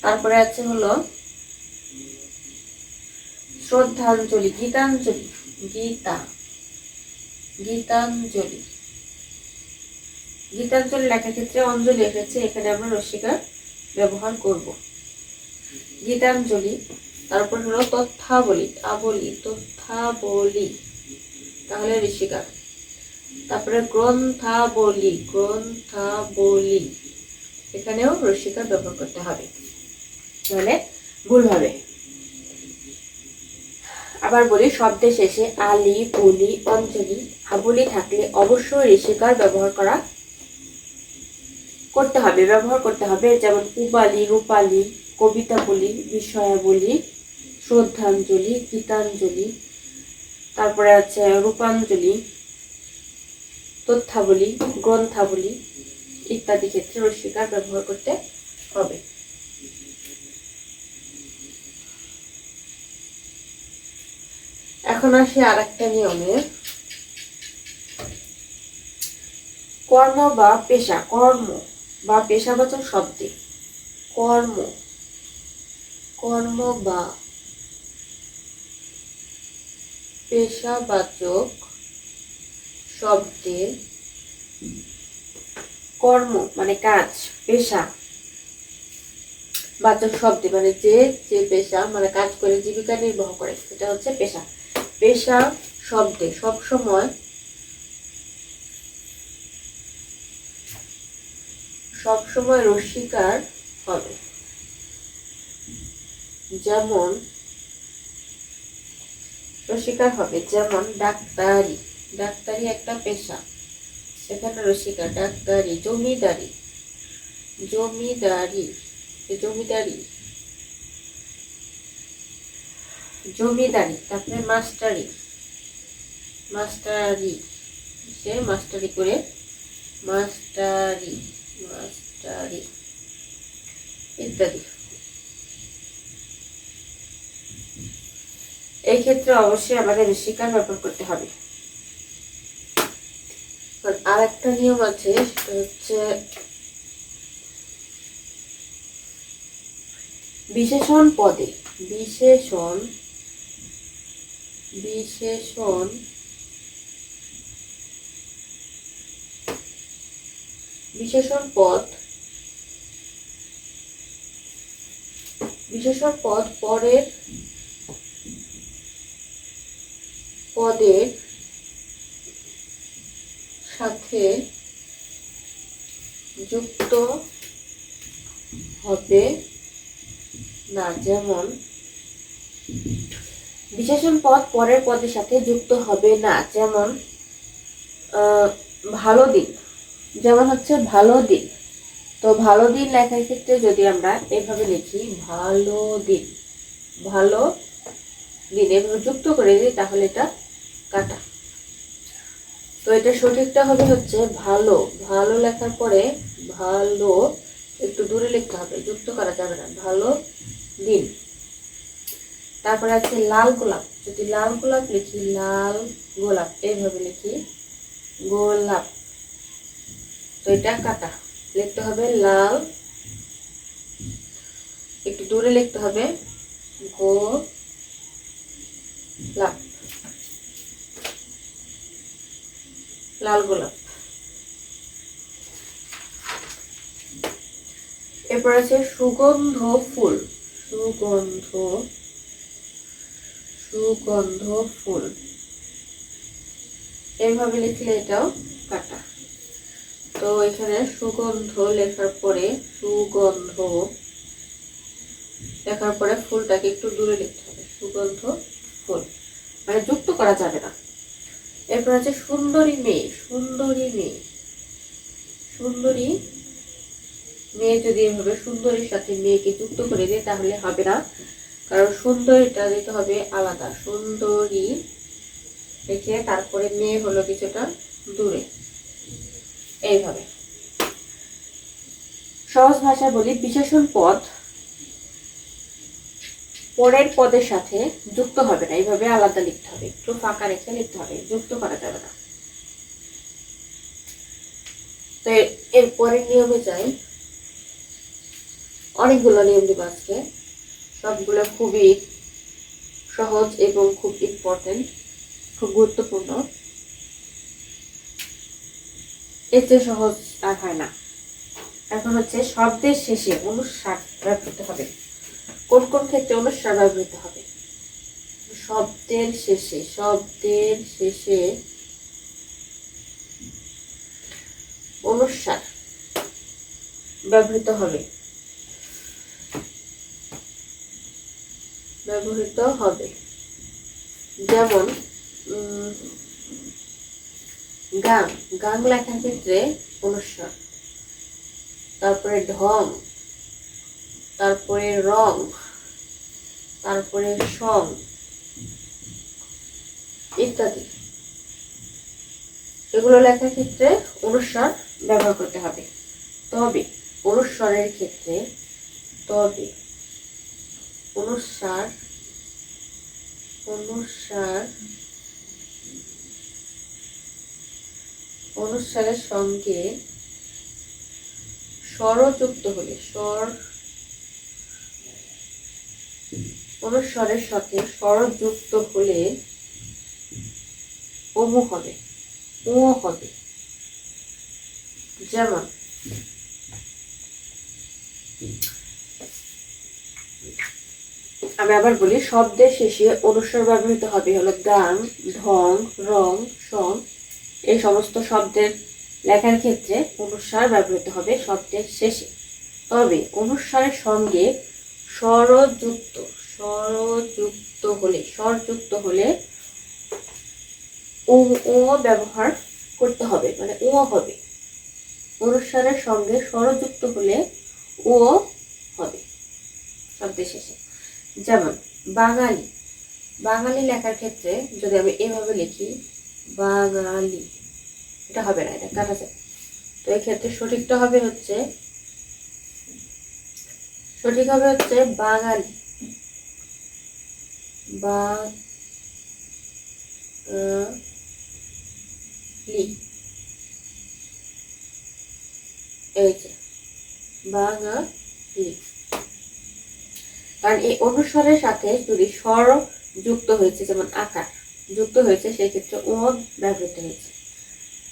তারপরে আছে হলো শ্রদ্ধাঞ্জলি, গীতাঞ্জলি লেখার ক্ষেত্রে অঞ্জলি এসেছে, এখানে আমরা রস্বীকার ব্যবহার করব, গীতাঞ্জলি। তারপর হলো তথ্যাবলি, তাহলে ঋষিকার। তারপরে গ্রন্থাবলী, এখানেও রস্বীকার ব্যবহার করতে হবে, তাহলে ভুল হবে। আবার বলি, শব্দের শেষে আলি, বলি, অঞ্জলি, আবলি থাকলে অবশ্যই ঋষিকার ব্যবহার করতে হবে। যেমন পুবালি, রূপালি, কবিতা বলি, বিষয়া বলি, শ্রদ্ধাঞ্জলি, গীতাঞ্জলি, তারপরে আছে রূপাঞ্জলি, তথ্যাবলি, গ্রন্থাবলী ইত্যাদি ক্ষেত্রে রস্বীকার ব্যবহার করতে হবে। এখন আসি আরেকটা নিয়মে, কর্ম বা পেশাবাচক শব্দে কর্ম বা পেশাবাচক শব্দে কর্ম মানে কাজ, পেশা বাচক শব্দে মানে যে পেশা মানে কাজ করে জীবিকা নির্বাহ করে, সেটা হচ্ছে পেশা। পেশা শব্দে সবসময় রস্বীকার হবে। যেমন ডাক্তারি একটা পেশা, এখানে রসিকা, ডাক্তারি, জমিদারি, জমিদারি, জমিদারি, জমিদারি, তারপরে মাস্টারি, মাস্টারি, সে মাস্টারি করে, মাস্টারি, মাস্টারি ইত্যাদি। এই ক্ষেত্রে অবশ্যই আমাদের রসিকার ব্যবহার করতে হবে। আর একটা নিয়ম আছে, সেটা হচ্ছে বিশেষণ পদে, বিশেষণ, বিশেষণ, বিশেষণ পদ, বিশেষণ পদ পরের পদের সাথে যুক্ত হবে না। যেমন বিশেষণ পদ পরের পদের সাথে যুক্ত হবে না, যেমন ভালো দিন, যেমন হচ্ছে ভালো দিন। তো ভালো দিন লেখার ক্ষেত্রে যদি আমরা এভাবে লিখি ভালো দিন, ভালো দিন এভাবে যুক্ত করে দিই, তাহলে এটা কাটা। তো এটা সঠিকটা হবে হচ্ছে ভালো, ভালো লেখার পরে ভালো একটু দূরে লিখতে হবে, যুক্ত করা যাবে না, ভালো দিন। তারপরে আছে লাল গোলাপ, যদি লাল গোলাপ লিখি লাল গোলাপ, এইভাবে লিখি গোলাপ, তো এটা কাটা। লিখতে হবে লাল, একটু দূরে লিখতে হবে গোলাপ, লাল গোলাপ। এরপর আছে সুগন্ধ ফুল, সুগন্ধ, সুগন্ধ ফুল, এইভাবে লিখলে এটাও কাটা। তো এখানে সুগন্ধ লেখার পরে, সুগন্ধ লেখার পরে ফুলটাকে একটু দূরে লিখতে হবে, সুগন্ধ ফুল, মানে যুক্ত করা যাবে না। এরপর আছে সুন্দরী মেয়ে, সুন্দরী মেয়ে, সুন্দরী মেয়ে, যদি এভাবে সুন্দরীর সাথে মেয়েকে যুক্ত করে দিই তাহলে হবে না, কারণ সুন্দরীটা দিতে হবে আলাদা, সুন্দরী রেখে তারপরে মেয়ে হলো কিছুটা দূরে, এইভাবে। সহজ ভাষায় বলি, বিশেষণ পদ পরের পদের সাথে যুক্ত হবে না, এইভাবে আলাদা লিখতে হবে, একটু ফাঁকা রেখে লিখতে হবে, যুক্ত করা যাবে না। তো এর পরের নিয়মে যাই, অনেকগুলো নিয়ম দিব আজকে, সবগুলো খুবই সহজ এবং খুব ইম্পর্টেন্ট, খুব গুরুত্বপূর্ণ, এর চেয়ে সহজ আর হয় না। এখন হচ্ছে শব্দের শেষে অনুস্বার ব্যবহৃত হবে। কোন কোন ক্ষেত্রে অনুস্বার ব্যবহৃত হবে? শব্দের শেষে, শব্দের শেষে অনুস্বার ব্যবহৃত হবে, ব্যবহৃত হবে। যেমন গান, গান লেখার ক্ষেত্রে অনুস্বার, তারপরে ঢং, তারপরে রং, তারপরে সং ইত্যাদি, এগুলো লেখার ক্ষেত্রে অনুস্বার ব্যবহার করতে হবে। তবে অনুস্বারের ক্ষেত্রে, তবে অনুস্বার, অনুস্বার, অনুস্বারের সঙ্গে স্বরযুক্ত হলে, স্বর, অনুস্বারের সাথে স্বরযুক্ত হলে অমু হবে, ও হবে। যেমন আমি আবার বলি, শব্দের শেষে অনুস্বার ব্যবহৃত হবে হলো গান, ঢং, রং, সং, এই সমস্ত শব্দের লেখার ক্ষেত্রে অনুস্বার ব্যবহৃত হবে শব্দের শেষে। তবে অনুস্বারের সঙ্গে স্বরযুক্ত, স্বরযুক্ত হলে, স্বরযুক্ত হলে ও ব্যবহার করতে হবে, মানে ও হবে। অনুস্বারের সঙ্গে স্বরযুক্ত হলে ও হবে শব্দের শেষে। যেমন বাঙালি, বাঙালি লেখার ক্ষেত্রে যদি আমি এভাবে লিখি বাঙালি, এটা হবে না, এটা কাটা যায়। তো এই ক্ষেত্রে সঠিকটা হবে হচ্ছে, সঠিক হবে হচ্ছে বাঙালি, এই যে বাঙালি। কারণ এই অনুস্বরের সাথে যদি স্বর যুক্ত হয়েছে, যেমন আকার যুক্ত হয়েছে, সেই ক্ষেত্রে ও ব্যবহৃত হয়েছে।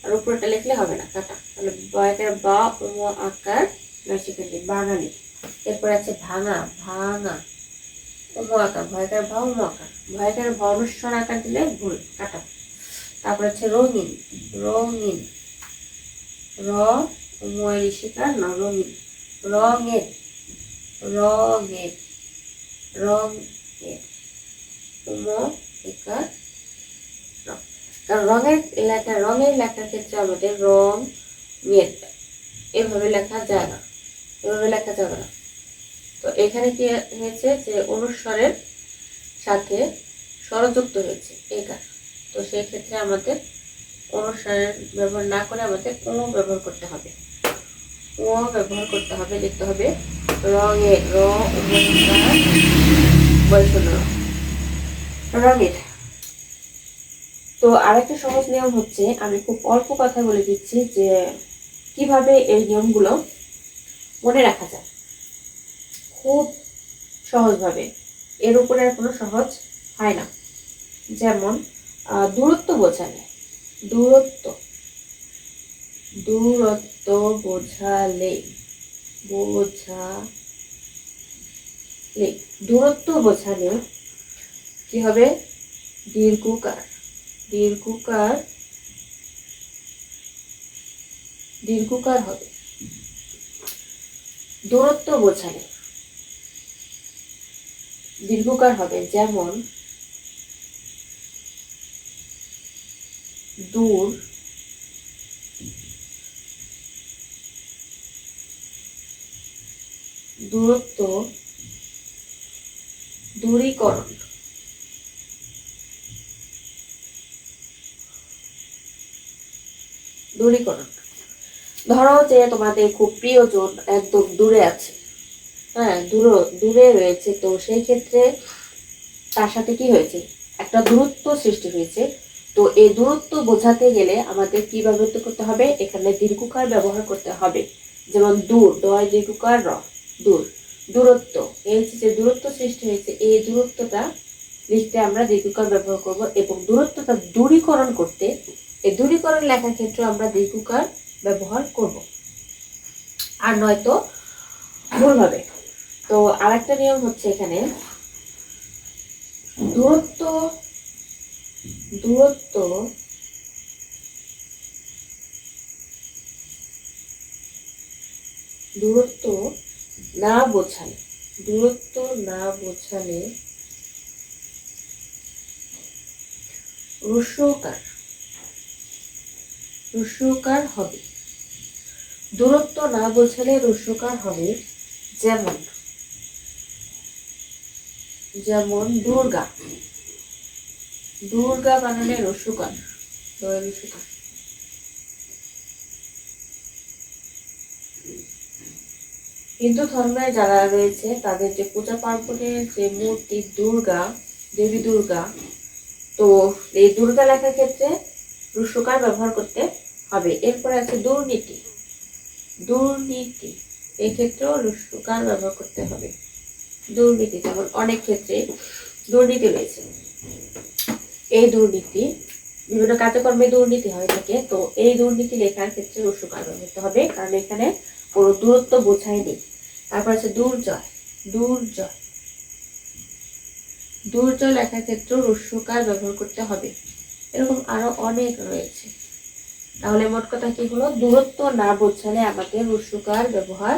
আর উপরটা লিখলে হবে না, কাটা। তাহলে বয়কার বা ও আকার সেখানে বাঙালি। এরপর আছে ভাঙা, ভাঙা উম আকার, ভয়কার ভা উম আকার, ভয়কার ভ অনুস্বর আকার দিলে ভুল, কাটা। তারপর আছে রঙিন, রঙিন র উময় ঋষিকার ন রঙিন, রঙের, রঙের রঙের উম একার র। কারণ রঙের লেখার ক্ষেত্রে আমাদের রং এর এভাবে লেখা যায় না, এভাবে লেখা যাবে না। তো এখানে কি হয়েছে যে অনুস্বরের সাথে স্বরযুক্ত হয়েছে একার। তো সেই ক্ষেত্রে আমাদের অনুস্বরের ব্যবহার না করে আমাদের ও ব্যবহার করতে হবে, ও ব্যবহার করতে হবে। লিখতে হবে রঙের, র রঙের। তো আরেকটা সহজ নিয়ম হচ্ছে, আমি খুব অল্প কথা বলে দিচ্ছি যে কিভাবে এই নিয়মগুলো মনে রাখা যায় খুব সহজভাবে, এর উপরে আর কোনো সহজ হয় না। যেমন দূরত্ব বোঝালে, দূরত্ব, দূরত্ব বোঝালে, বোঝালে, দূরত্ব বোঝালে কি হবে, দীর্ঘকার, দীর্ঘকার, দীর্ঘকার হবে। দূরত্ব বোঝালে দীর্ঘকার হবে। যেমন দূর, দূরত্ব, দূরীকরণ, দূরীকরণ। ধরো যে তোমাদের খুব প্রিয়জন একদম দূরে আছে, হ্যাঁ দূরে রয়েছে, তো সেই ক্ষেত্রে তার সাথে কি হয়েছে, একটা দূরত্ব সৃষ্টি হয়েছে। তো এই দূরত্ব বোঝাতে গেলে আমাদের কি ব্যবহৃত করতে হবে, এখানে দীর্ঘকার ব্যবহার করতে হবে। যেমন দূর, দয় দীর্ঘকার র, দূর, দূরত্ব, এই যে দূরত্ব সৃষ্টি হয়েছে, এই দূরত্বটা লিখতে আমরা দীর্ঘকার ব্যবহার করব। এবং দূরত্বটা দূরীকরণ করতে, এই দূরীকরণ লেখার ক্ষেত্রে আমরা দীর্ঘকার ব্যবহার করব, আর নয়তো ভুল হবে। তো আরেকটা নিয়ম হচ্ছে এখানে দূরত্ব, দূরত্ব দূরত্ব না বোঝালে, দূরত্ব না বোঝালে রস্যকার, রস্যকার হবে। দূরত্ব না বোঝালে রস্যকার হবে। যেমন, যেমন দুর্গা, দুর্গা বানানে রস্যকার, রস্যকার। হিন্দু ধর্মে যারা রয়েছে তাদের যে পূজা পার্বণের যে মূর্তি দুর্গা, দেবী দুর্গা, তো এই দুর্গা লেখার ক্ষেত্রে রস্যকার ব্যবহার করতে হবে। এরপরে আছে দুর্নীতি, দুর্নীতি, এই ক্ষেত্রেও রস্যকার ব্যবহার করতে হবে। দুর্নীতি, যেমন অনেক ক্ষেত্রে দুর্নীতি রয়েছে, এই দুর্নীতি বিভিন্ন কাজকর্মে দুর্নীতি হয়ে থাকে, তো এই দুর্নীতি লেখার ক্ষেত্রে রস্যকার ব্যবহৃত হবে, কারণ এখানে কোনো দূরত্ব বোঝায়নি। তারপর আছে দুর্জয়, দুর্জয়, দুর্জয় লেখার ক্ষেত্রে রস্যকার ব্যবহার করতে হবে। এরকম আরো অনেক রয়েছে। তাহলে মোট কথা কি হলো, দূরত্ব না বোঝালে আমাদের রস্যকার ব্যবহার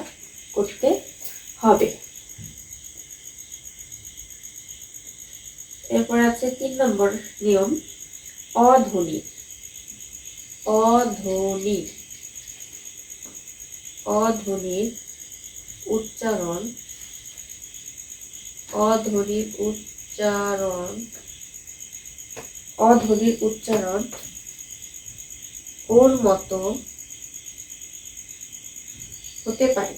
করতে হবে। এরপর আছে 3 নম্বর নিয়ম, অধ্বনি, অধ্বনি, অধ্বনির উচ্চারণ, অধ্বনির উচ্চারণ, অধ্বনির উচ্চারণ ওর মতো হতে পারে।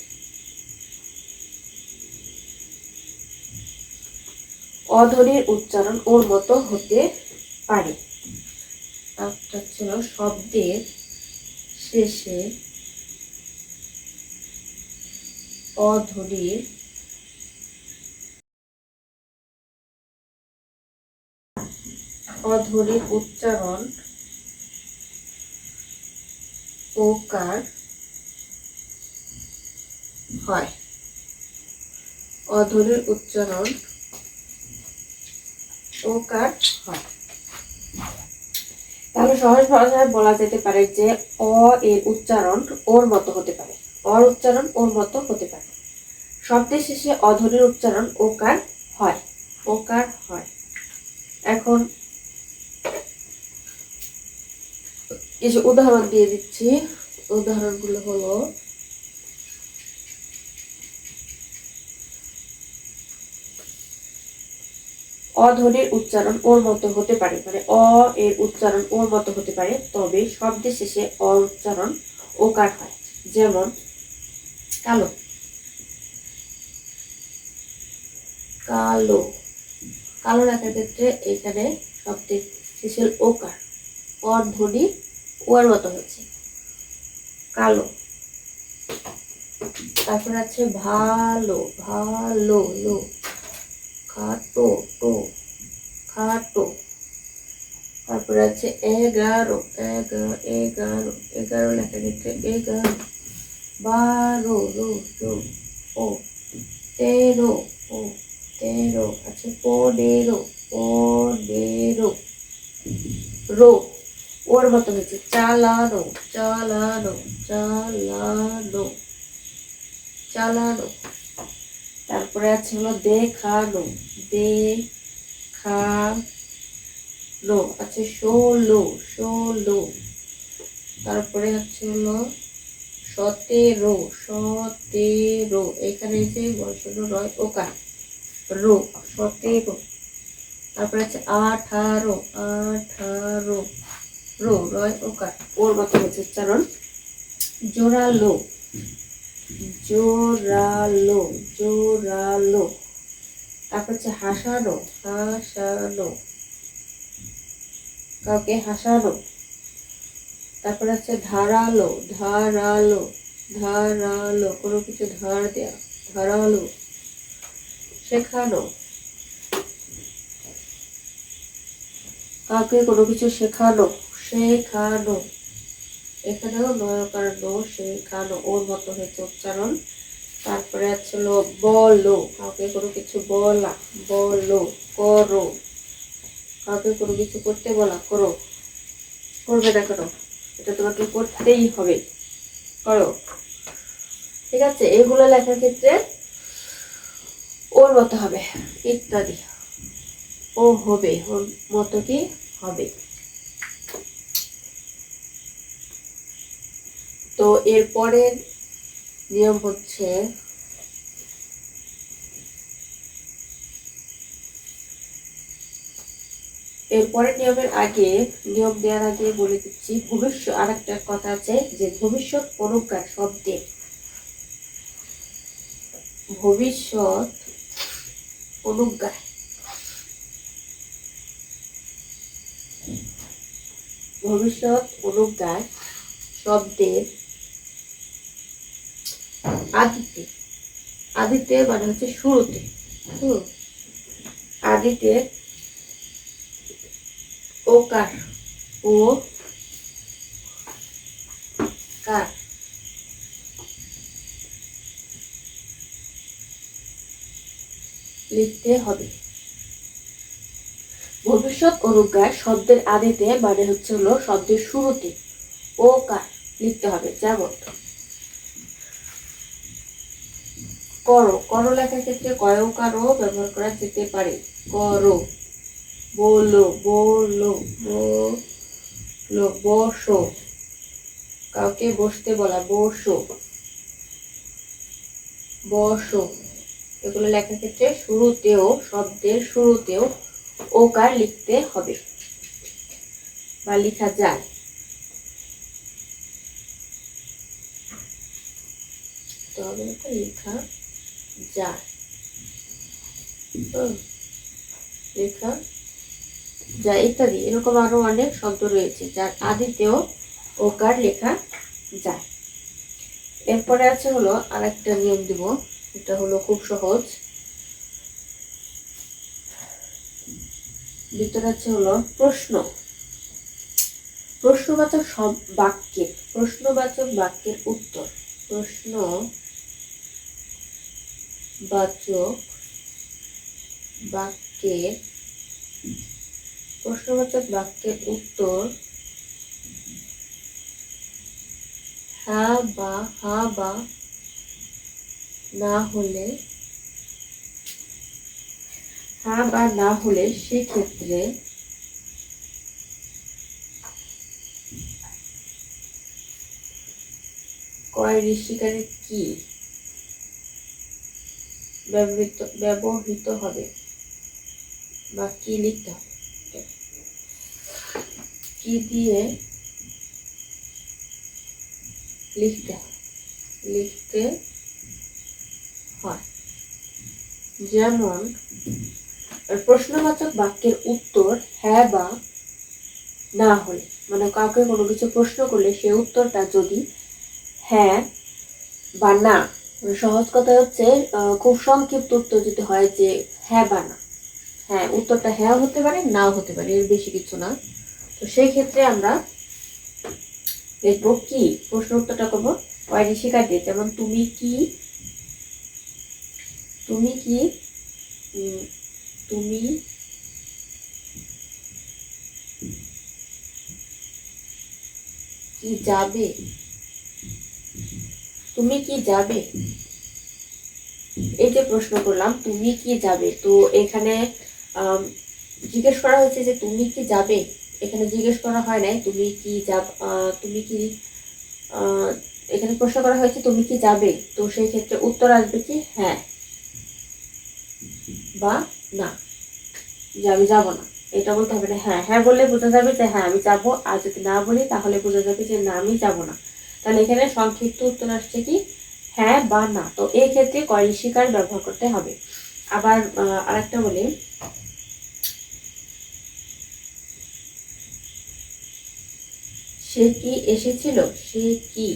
অধ্বনির উচ্চারণ ওর মতো হতে পারে। একটা ছিল শব্দের শেষে অধ্বনির অধ্বনির উচ্চারণ ওকার হয়। অধ্বনির উচ্চারণ ওকার হয়। তাহলে সহজ ভাষায় বলা যেতে পারে যে অ এর উচ্চারণ ওর মতো হতে পারে। অর উচ্চারণ ওর মতো হতে পারে। শব্দের শেষে অধ্বনির উচ্চারণ ওকার হয়। ওকার হয়। এখন কিছু উদাহরণ দিয়ে দিচ্ছি। উদাহরণগুলো হলো অধ্বনির উচ্চারণ ওর মতো হতে পারে, মানে অ এর উচ্চারণ ওর মতো হতে পারে, তবে শব্দের শেষে অ উচ্চারণ ওকার হয়। যেমন কালো, কালো, কালো লেখার ক্ষেত্রে এখানে শব্দের শেষে ওকার, অধ্বনি ওর মতো হচ্ছে কালো। তারপর আছে ভালো, ভালো, লো, খাটো, টো, খাটো। তারপরে আছে 11, 11, 11 লেখার ক্ষেত্রে 11, 12, রো, রো, ও, 13, ও, 13, আছে 15, 15, রো, ওর মতো হয়েছে চালানো, চালানো, চালানো, চালানো। তারপরে আছে হলো দেখানো, দেখানো, আছে 16, 16। তারপরে হচ্ছে হলো 17, 17, এখানে যে বসলো রয় ওকার, রো, 17। তারপরে আছে 18, 18, রো, রয় ওকার, ওর মতো হচ্ছে উচ্চারণ জোরালো, জোরালো, জোরালো। তারপর হচ্ছে হাসানো, হাসানো, কাউকে হাসানো। তারপর হচ্ছে ধারালো, ধারালো, ধারালো, কোনো কিছু ধার দেয়া, ধারালো। শেখানো, কাউকে কোনো কিছু শেখানো, শেখানো। এখানেও নয়কার নো, শেখানো, ওর মতো হয়েছে উচ্চারণ। তারপরে আছে হলো বলো, কাউকে কোনো কিছু বলা, বলো। করো, কাউকে কোনো কিছু করতে বলা, করো। করবে না কেন, এটা তোমাকে করতেই হবে, করো। ঠিক আছে, এগুলো লেখার ক্ষেত্রে ওর মতো হবে ইত্যাদি। ও হবে, ওর মতো কি হবে। তো এরপরের নিয়ম হচ্ছে এরপরের নিয়মের আগে, নিয়ম দেওয়ার আগে বলে দিচ্ছি ভবিষ্যৎ, আর একটা কথা আছে যে ভবিষ্যৎ অনুজ্ঞা শব্দে, ভবিষ্যৎ অনুজ্ঞা, ভবিষ্যৎ অনুজ্ঞায় শব্দের আদিতে, আদিতে মানে হচ্ছে শুরুতে, আদিতে ওকার, ও কার লিখতে হবে। ভবিষ্যৎ অনুজ্ঞায় শব্দের আদিতে মানে হচ্ছে হলো শব্দের শুরুতে ও কার লিখতে হবে। যেমন করো, করো লেখার ক্ষেত্রে কয়কারও ব্যবহার করা যেতে পারে। করো, বলো, বলো, বলো, বসো, কাউকে বসতে বলা, বসো, বসো, এগুলো লেখার ক্ষেত্রে শুরুতেও, শব্দের শুরুতেও ওকার লিখতে হবে বা লেখা যায়। তবে লেখা যায়, লেখা যায় ইত্যাদি, এরকম আরো অনেক শব্দ রয়েছে যার আদিতেও ওকার লেখা যায়। এরপরে আছে হলো আরেকটা নিয়ম দিব, এটা হলো খুব সহজ। ভিতরে আছে হলো প্রশ্ন, প্রশ্নবাচক সব বাক্যের, প্রশ্নবাচক বাক্যের উত্তর, প্রশ্নবাচক বাক্যের, প্রশ্নবাচক বাক্যের উত্তর হ্যাঁ বা না হলে, হ্যাঁ বা না হলে সেক্ষেত্রে কয় ঋষিকারে কি ব্যবহৃত হবে বা কি লিখতে হবে, কি দিয়ে লিখতে হয়। যেমন প্রশ্নবাচক বাক্যের উত্তর হ্যাঁ বা না হলে, মানে কাউকে কোনো কিছু প্রশ্ন করলে সে উত্তরটা যদি হ্যাঁ বা না, সহজ কথা হচ্ছে খুব সংক্ষিপ্ত উত্তর যদি হয় যে হ্যাঁ বা না, হ্যাঁ উত্তরটা হ্যাঁ হতে পারে নাও হতে পারে, এর বেশি কিছু না। তো সেই ক্ষেত্রে আমরা দেখবো কি প্রশ্ন উত্তরটা করবো কয় ঋষিকার দিয়ে, যেমন তুমি কি, তুমি কি, তুমি কি যাবে, তুমি কি যাবে, এই যে প্রশ্ন করলাম তুমি কি যাবে, তো এখানে জিজ্ঞেস করা হয়েছে যে তুমি কি যাবে, এখানে জিজ্ঞেস করা হয় নাই তুমি কি তুমি কি, এখানে প্রশ্ন করা হয়েছে তুমি কি যাবে, তো সেই ক্ষেত্রে উত্তর আসবে কি হ্যাঁ বা না, যে আমি যাবো না, এটা বলতে হবে না। হ্যাঁ হ্যাঁ বললে বোঝা যাবে যে হ্যাঁ আমি যাবো, আর যদি না বলি তাহলে বোঝা যাবে যে না আমি যাবো না। তাহলে এখানে সংক্ষিপ্ত উত্তর আসছে কি হ্যাঁ বা না, তো এই ক্ষেত্রে কয় ঋষিকার ব্যবহার করতে হবে। আবার আরেকটা বলি, সে কি এসেছিল, সে কি,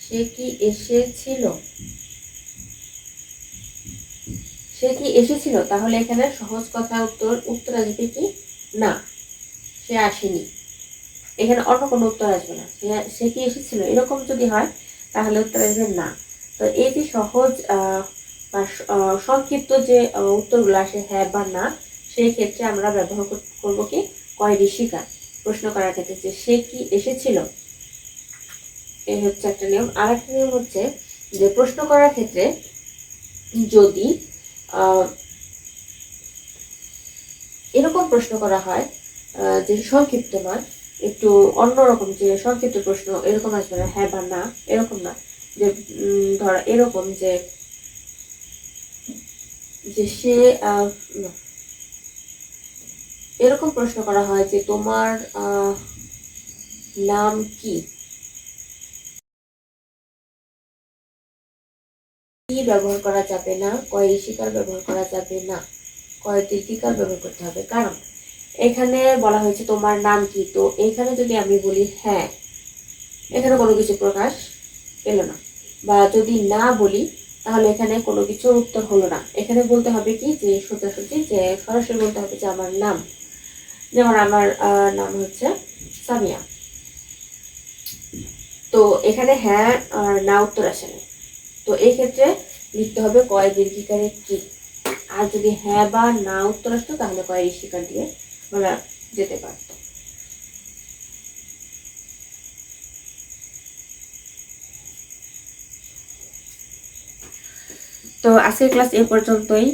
সে কি এসেছিল, সে কি এসেছিল, তাহলে এখানে সহজ কথা উত্তর আসবে কি না, সে আসেনি, এখানে অন্য কোনো উত্তর আসবে না। সে কি এসেছিল এরকম যদি হয় তাহলে উত্তর আসবে না। তো এই যে সহজ বা সংক্ষিপ্ত যে উত্তরগুলো আসে হ্যাঁ বা না, সেই ক্ষেত্রে আমরা ব্যবহার করবো কি কয় ঋষিকার প্রশ্ন করার ক্ষেত্রে, যে সে কি এসেছিল, এই হচ্ছে একটা নিয়ম। আর একটা নিয়ম হচ্ছে যে প্রশ্ন করার ক্ষেত্রে যদি এরকম প্রশ্ন করা হয় যে সংক্ষিপ্ত নয়, একটু অন্যরকম, যে সংক্ষিপ্ত প্রশ্ন এরকম আসবে না হ্যাঁ বা না, এরকম না, যে ধরো এরকম যে যে সে এরকম প্রশ্ন করা হয় যে তোমার নাম কি, কি ব্যবহার করা যাবে না, কয় ঋষিকার ব্যবহার করা যাবে না, কয় দীর্ঘিকার ব্যবহার করতে হবে। কারণ এখানে বলা হয়েছে তোমার নাম কি, তো এখানে যদি আমি বলি হ্যাঁ, এখানে কোনো কিছু প্রকাশ পেল না, বা যদি না বলি তাহলে এখানে কোনো কিছুর উত্তর হলো না। এখানে বলতে হবে কি যে সোজাসুজি, যে সরাসরি বলতে হবে যে আমার নাম, যেমন আমার নাম হচ্ছে সামিয়া, তো এখানে হ্যাঁ আর না উত্তর আসে না, তো এই ক্ষেত্রে লিখতে হবে কয় দীর্ঘিকারে কি। আর যদি হ্যাঁ বা না উত্তর আসতো তাহলে কয় ঋষিকার দিয়ে বলা যেতে পারতো। তো আজকের ক্লাস এ পর্যন্তই।